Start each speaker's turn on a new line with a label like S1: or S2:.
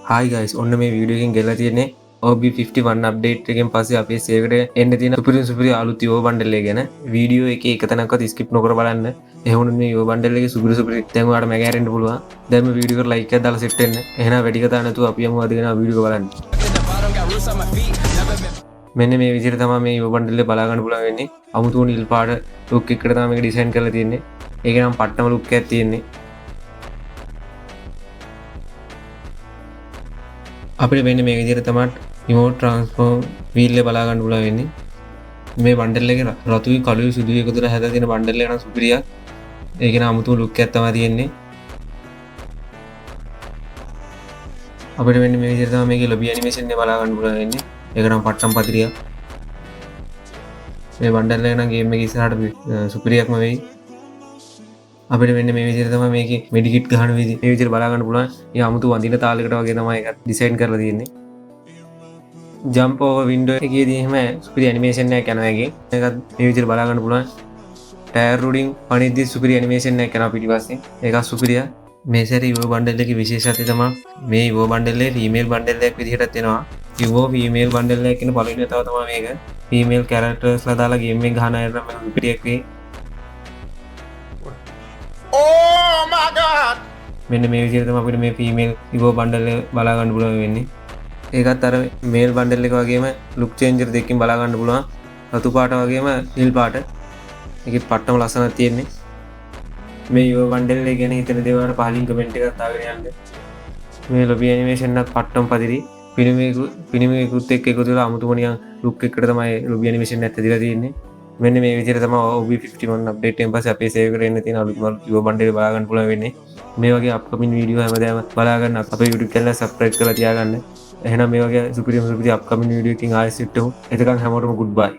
S1: Hi guys, ඔන්න මේ video එකෙන් ගෙල්ලා තියෙන්නේ OB51 අප්ඩේට් එකෙන් පස්සේ අපේ සේවරේ එන්න තියෙන සුපිරි අලුත් යෝ බණ්ඩල් එක ගැන වීඩියෝ එකේ එක තැනක්වත් ස්කිප් නොකර බලන්න. එහෙනම් මේ යෝ බණ්ඩල් එකේ සුපිරි දැන් ඔයාලට මැග ඇරෙන්න පුළුවන්. දැන් මේ වීඩියෝ එකට ලයික් එකක් දාලා සෙට් වෙන්න. එහෙනම් වැඩි කතා නැතුව අපි යමු අද ගැන වීඩියෝ බලන්න. මෙන්න මේ විදිහට තමයි මේ යෝ බණ්ඩල් එක බලා ගන්න පුළුවන් වෙන්නේ. අමුතු නිල් පාට ලුක් එකකට තමයි මේක ඩිසයින් කරලා තියෙන්නේ. ඒක නම් පට්ටම ලුක් එකක් තියෙන්නේ. අපිට වෙන්නේ මේ විදිහට තමයි රිමෝට් ට්‍රාන්ස්ෆෝම් වීල් එක බලා ගන්න පුළුවන් වෙන්නේ. මේ බණ්ඩල් එකේ රතුයි කළුයි සුදුයි එකතු කරලා හැදලා තියෙන බණ්ඩල් එක නම් සුපිරියක්. ඒක නම් අමුතු ලුක් එකක් තමයි තියෙන්නේ. අපිට වෙන්නේ මේ විදිහට තමයි මේකේ ලොබි ඇනිමේෂන් එක බලා ගන්න පුළුවන් වෙන්නේ. ඒක නම් පට්ටම් පතිරියක්. මේ බණ්ඩල් එක නම් ගේම් එකේ ඉස්සරහට සුපිරියක්ම වෙයි. අපිට වෙන්නේ මේ විදිහට තමයි මේකේ මෙඩිකිට් ගහන විදිහ මේ විදිහට බලා ගන්න පුළුවන්. ඒ 아무තු වඳින තාලයකට වගේ තමයි ඒක ඩිසයින් කරලා තියෙන්නේ. ජම්ප් ඕවර් වින්ඩෝ එකේදී එහෙම සුපිරි ඇනිමේෂන් එකක් යනවා එකේ. ඒකත් මේ විදිහට බලා ගන්න පුළුවන්. ටයර් රුඩින් පණිද්දි සුපිරි ඇනිමේෂන් එකක් යනවා පිටිපස්සේ. ඒකත් සුපිරිය. මේ සැරේ ඉවෝ බණ්ඩල් එකේ විශේෂත්වය තමයි මේ ඉවෝ බණ්ඩල් එක ෆීමේල් බණ්ඩල් එකක් විදිහටත් එනවා. ඉවෝ ෆීමේල් බණ්ඩල් එකක් කියන පළවෙනි වතාව තමයි මේක. ෆීමේල් කැරක්ටර්ස්ලා දාලා ගේම් එක ගහන අය නම් මේක සුපිරියක් වෙයි. මෙන්න මේ විදිහට තමයි අපිට මේ ෆීමේල් ඉවෝ බණ්ඩල් එක බලා ගන්න පුළුවන් වෙන්නේ. ඒකත් අර මේල් බණ්ඩල් එක වගේම ලුක් චේන්ජර් දෙකකින් බලා ගන්න පුළුවන්. රතු පාට වගේම නිල් පාට. ඒකෙත් පට්ටම ලස්සනක් තියෙන්නේ. මේ ඉවෝ බණ්ඩල් එක ගැන හිතන දේවල් වල පහලින් කමෙන්ට් එකක් දාගෙන යන්න. මේ ලොබි ඇනිමේෂන් එකත් පට්ටම පදිරි. පිනිමේකුත් එක්ක එකතු වෙලා අමුතුම නිකන් ලුක් එකකට තමයි ලොබි ඇනිමේෂන් එකත් ඇදලා තියෙන්නේ. මෙන්න මේ විදිහට තමයි OB51 අප්ඩේට් එකෙන් පස්සේ අපේ සේව් කරගෙන තියෙන අලුත්ම ඉවෝ බණ්ඩල් එක බලා ගන්න පුළුවන් වෙන්නේ. මේ වගේ අප්කමින් වීඩියෝ හැමදාම බලා ගන්න අපේ YouTube channel එක subscribe කරලා තියාගන්න. එහෙනම් මේ වගේ සුපිරි අප්කමින් වීඩියෝ එකකින් ආයෙත් සිට්ටමු. එතකන් හැමෝටම good bye.